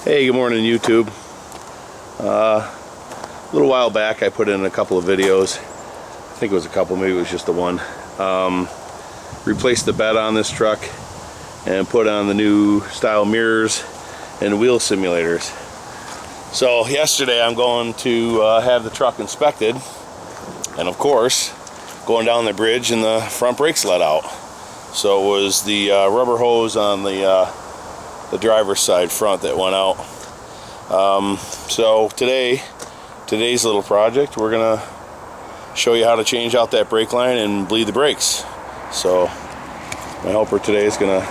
Hey, good morning YouTube. A little while back I put in a couple of videos. I think it was a couple, maybe it was just the one. Replaced the bed on this truck and put on the new style mirrors and wheel simulators. So yesterday I'm going to have the truck inspected, and of course going down the bridge and the front brakes let out. So it was the rubber hose on the driver's side front that went out. So today's little project, we're gonna show you how to change out that brake line and bleed the brakes. So my helper today is gonna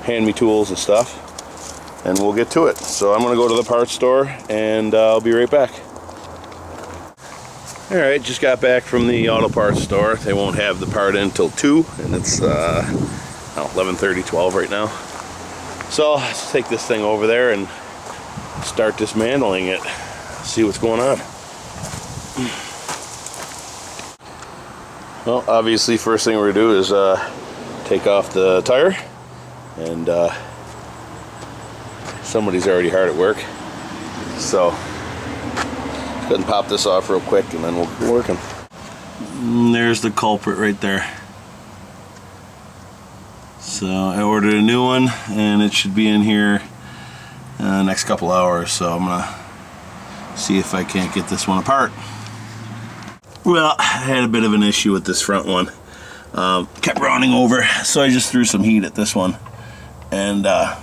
hand me tools and stuff, and we'll get to it. So I'm gonna go to the parts store and I'll be right back. Alright, just got back from the auto parts store. They won't have the part in until 2, and it's 11:30, 12 right now. So let's take this thing over there and start dismantling it, see what's going on. Well, obviously first thing we're going to do is take off the tire, and somebody's already hard at work, so go ahead and pop this off real quick and then we'll get working. There's the culprit right there. So I ordered a new one and it should be in here next couple hours, so I'm gonna see if I can't get this one apart. Well, I had a bit of an issue with this front one. Kept rounding over, so I just threw some heat at this one, and hang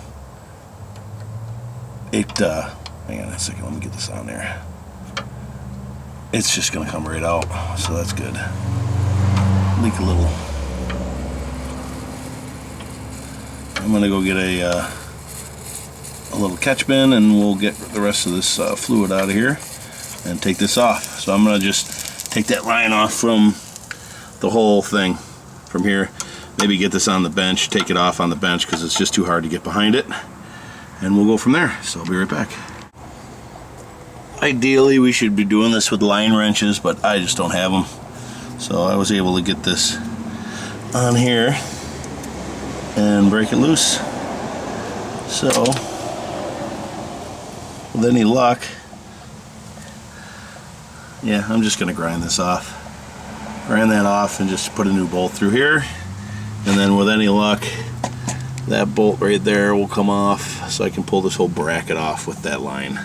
on a second, let me get this on there. It's just gonna come right out, so that's good. Leak a little. I'm gonna go get a little catch bin, and we'll get the rest of this fluid out of here and take this off. So I'm gonna just take that line off from the whole thing from here, maybe get this on the bench, take it off on the bench because it's just too hard to get behind it, and we'll go from there. So I'll be right back. Ideally we should be doing this with line wrenches, but I just don't have them, so I was able to get this on here and break it loose. So with any luck, yeah, I'm just gonna grind this off, grind that off, and just put a new bolt through here, and then with any luck that bolt right there will come off, so I can pull this whole bracket off with that line,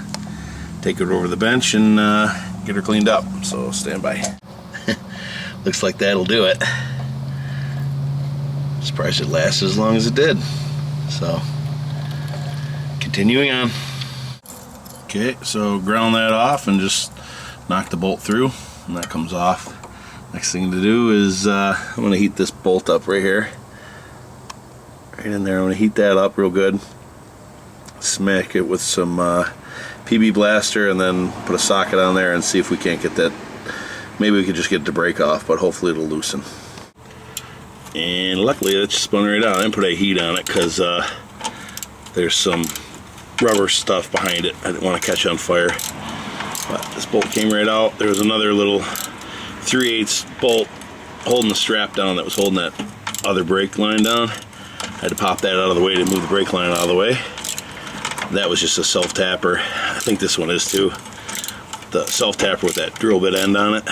take it over the bench, and get her cleaned up. So stand by. Looks like that'll do it. Surprised it lasted as long as it did. So continuing on. Okay, so ground that off and just knock the bolt through, and that comes off. Next thing to do is I'm going to heat this bolt up right here, right in there. I'm going to heat that up real good, smack it with some PB blaster, and then put a socket on there and see if we can't get that. Maybe we could just get the brake off, but hopefully it'll loosen. And luckily it just spun right out. I didn't put any heat on it because there's some rubber stuff behind it. I didn't want to catch on fire. But this bolt came right out. There was another little 3/8 bolt holding the strap down that was holding that other brake line down. I had to pop that out of the way to move the brake line out of the way. That was just a self-tapper. I think this one is too. The self-tapper with that drill bit end on it.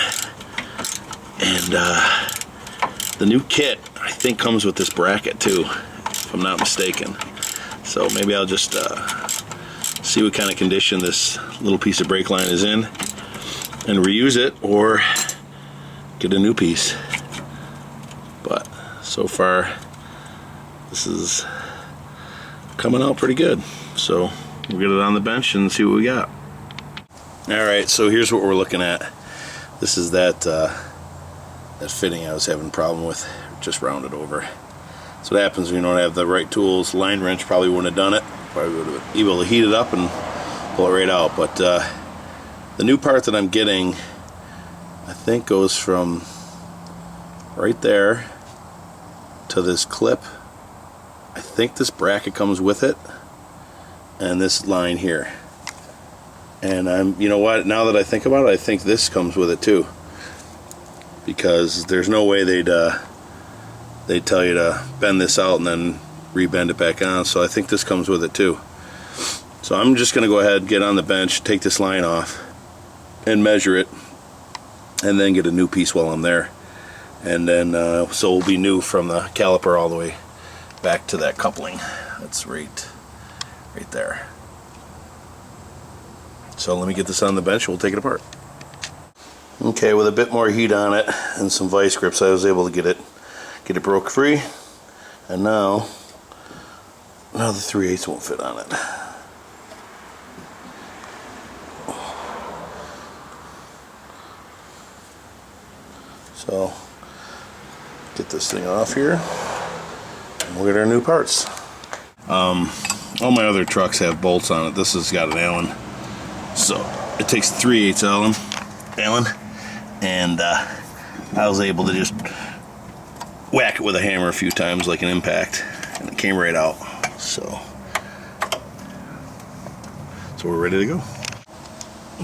And the new kit, I think, comes with this bracket too, if I'm not mistaken. So maybe I'll just see what kind of condition this little piece of brake line is in and reuse it, or get a new piece. But so far this is coming out pretty good, so we'll get it on the bench and see what we got. Alright, so here's what we're looking at. This is that fitting I was having a problem with, just rounded over. So what happens when you don't have the right tools. Line wrench probably wouldn't have done it. Probably would have been able to heat it up and pull it right out. But the new part that I'm getting, I think, goes from right there to this clip. I think this bracket comes with it, and this line here. And you know what, now that I think about it, I think this comes with it too, because there's no way they'd tell you to bend this out and then rebend it back on. So I think this comes with it too. So I'm just going to go ahead, get on the bench, take this line off, and measure it, and then get a new piece while I'm there. And then, so it'll be new from the caliper all the way back to that coupling. That's right there. So let me get this on the bench, we'll take it apart. Okay, with a bit more heat on it and some vice grips, I was able to get it broke free. And now the 3/8 won't fit on it. So get this thing off here, and we'll get our new parts. All my other trucks have bolts on it. This has got an Allen, so it takes 3/8 Allen, and I was able to just whack it with a hammer a few times like an impact, and it came right out. So we're ready to go.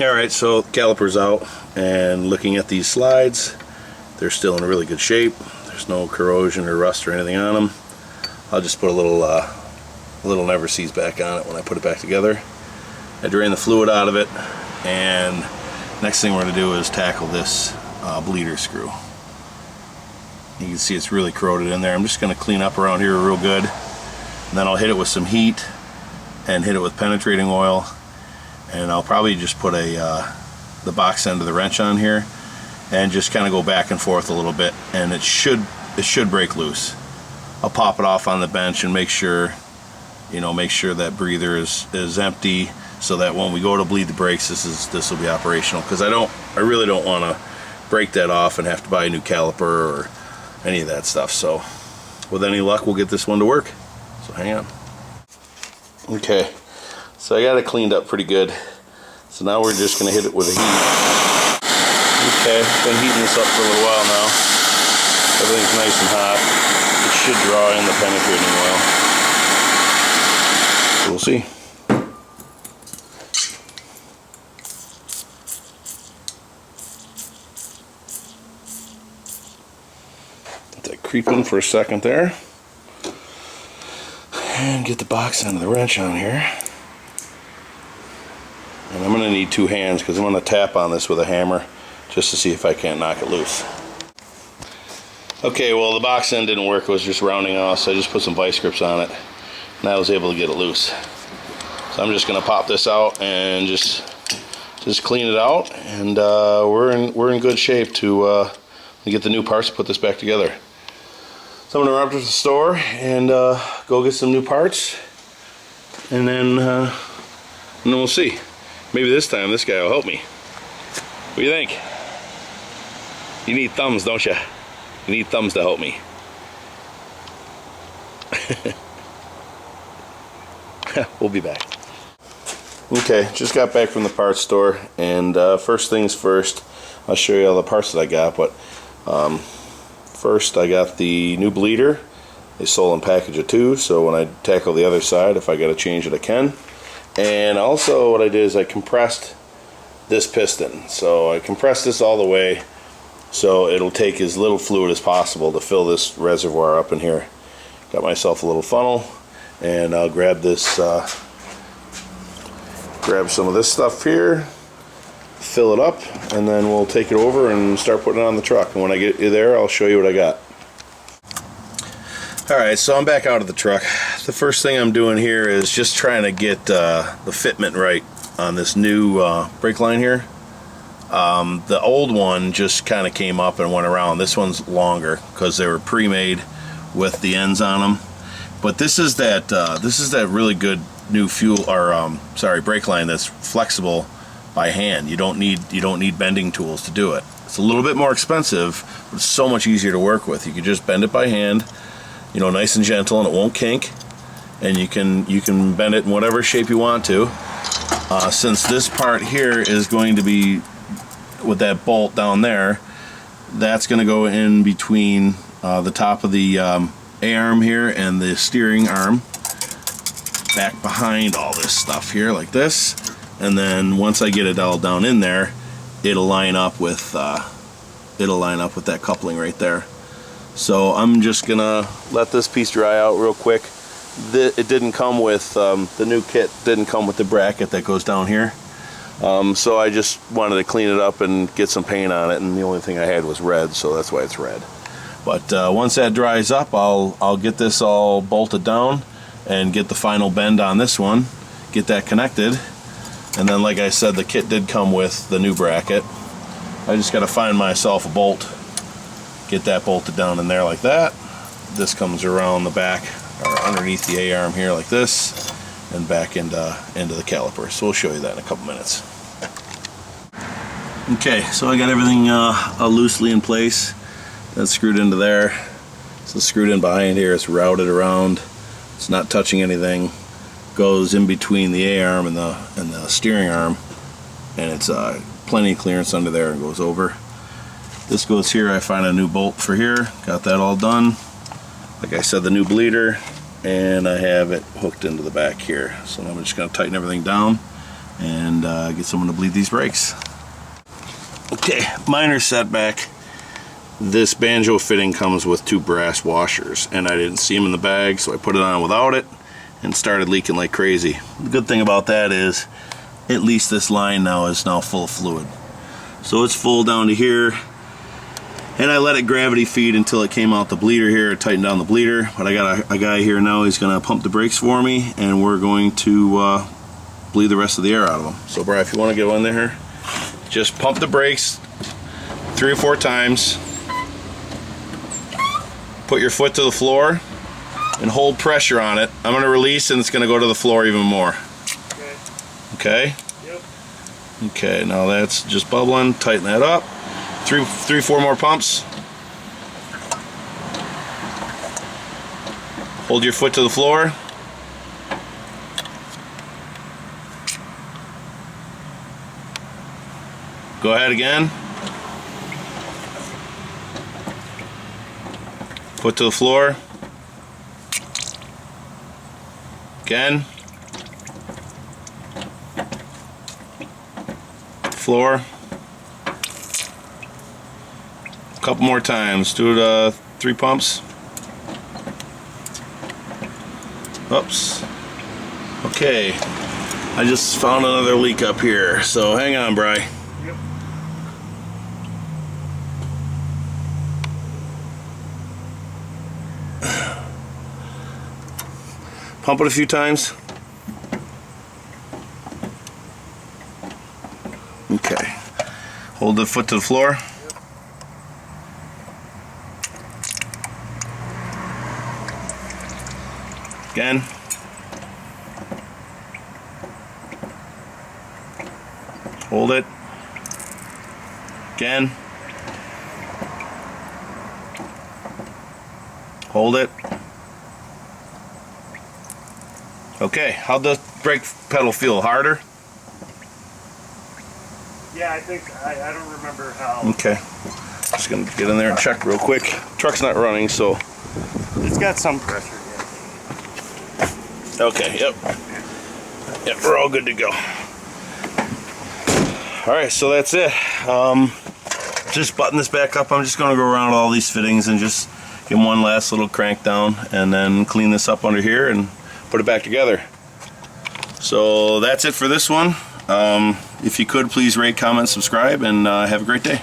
Alright, so the caliper's out, and looking at these slides, they're still in really good shape. There's no corrosion or rust or anything on them. I'll just put a little never sees back on it when I put it back together. I drain the fluid out of it, and next thing we're going to do is tackle this bleeder screw. You can see it's really corroded in there. I'm just going to clean up around here real good, and then I'll hit it with some heat and hit it with penetrating oil, and I'll probably just put the box end of the wrench on here and just kind of go back and forth a little bit, and it should break loose. I'll pop it off on the bench and make sure that breather is empty, so that when we go to bleed the brakes, this will be operational, because I really don't want to break that off and have to buy a new caliper or any of that stuff. So with any luck, we'll get this one to work. So hang on. Okay, so I got it cleaned up pretty good. So now we're just going to hit it with a heat. Okay, been heating this up for a little while now. Everything's nice and hot. It should draw in the penetrating oil. So we'll see. Let that creep in for a second there. And get the box end of the wrench on here. And I'm going to need two hands because I'm going to tap on this with a hammer just to see if I can't knock it loose. Okay, well, the box end didn't work. It was just rounding off, so I just put some vice grips on it, and I was able to get it loose. So I'm just going to pop this out and just clean it out, and we're in good shape to get the new parts to put this back together. So I'm going to run up to the store and go get some new parts, and then we'll see. Maybe this time this guy will help me. What do you think? You need thumbs, don't you? You need thumbs to help me. We'll be back. Okay, just got back from the parts store, and first things first, I'll show you all the parts that I got. But first, I got the new bleeder. They sold in package of 2, so when I tackle the other side, if I got to change it, I can. And also what I did is I compressed this piston. So I compressed this all the way so it'll take as little fluid as possible to fill this reservoir up in here. Got myself a little funnel, and I'll grab this, grab some of this stuff here, fill it up, and then we'll take it over and start putting it on the truck. And when I get you there, I'll show you what I got. Alright, so I'm back out of the truck. The first thing I'm doing here is just trying to get the fitment right on this new brake line here. The old one just kind of came up and went around. This one's longer because they were pre-made with the ends on them. But this is that really good new fuel or brake line that's flexible by hand. You don't need bending tools to do it. It's a little bit more expensive, but it's so much easier to work with. You can just bend it by hand, nice and gentle, and it won't kink. And you can bend it in whatever shape you want to. Since this part here is going to be with that bolt down there, that's going to go in between the top of the A-arm here and the steering arm, back behind all this stuff here like this. And then once I get it all down in there, it'll line up with that coupling right there. So I'm just gonna let this piece dry out real quick, it didn't come with, the new kit didn't come with the bracket that goes down here. So I just wanted to clean it up and get some paint on it, and the only thing I had was red, so that's why it's red. But once that dries up, I'll get this all bolted down and get the final bend on this one, get that connected, and then like I said, the kit did come with the new bracket. I just got to find myself a bolt, get that bolted down in there like that. This comes around the back or underneath the A-arm here like this, and back into the caliper. So we'll show you that in a couple minutes. Okay, so I got everything loosely in place. That's screwed into there. So it's screwed in behind here. It's routed around. It's not touching anything. Goes in between the A-arm and the steering arm, and it's plenty of clearance under there and goes over. This goes here. I find a new bolt for here. Got that all done. Like I said, the new bleeder, and I have it hooked into the back here. So I'm just going to tighten everything down and get someone to bleed these brakes. Okay, minor setback. This banjo fitting comes with 2 brass washers, and I didn't see them in the bag, so I put it on without it and started leaking like crazy. The good thing about that is at least this line now is full of fluid. So it's full down to here, and I let it gravity feed until it came out the bleeder here, tightened down the bleeder. But I got a guy here now, he's going to pump the brakes for me, and we're going to bleed the rest of the air out of them. So Brian, if you want to get in there, just pump the brakes 3 or 4 times. Put your foot to the floor and hold pressure on it. I'm going to release, and it's going to go to the floor even more. Okay? Yep. Okay, now that's just bubbling. Tighten that up. 3-4 more pumps. Hold your foot to the floor. Go ahead again. Foot to the floor. Again. Floor. A couple more times. Do it 3 pumps. Oops. Okay. I just found another leak up here, so hang on, Bri. Yep. Pump it a few times. Okay. Hold the foot to the floor. Again. Hold it. Again. Hold it. Okay, how'd the brake pedal feel? Harder? Yeah, I think, I don't remember how. Okay. Just gonna get in there and check real quick. Truck's not running, so. It's got some pressure, yeah. Okay, yep. Yep, we're all good to go. Alright, so that's it. Just button this back up. I'm just gonna go around all these fittings and just give them one last little crank down, and then clean this up under here and put it back together. So that's it for this one. If you could, please rate, comment, subscribe, and have a great day.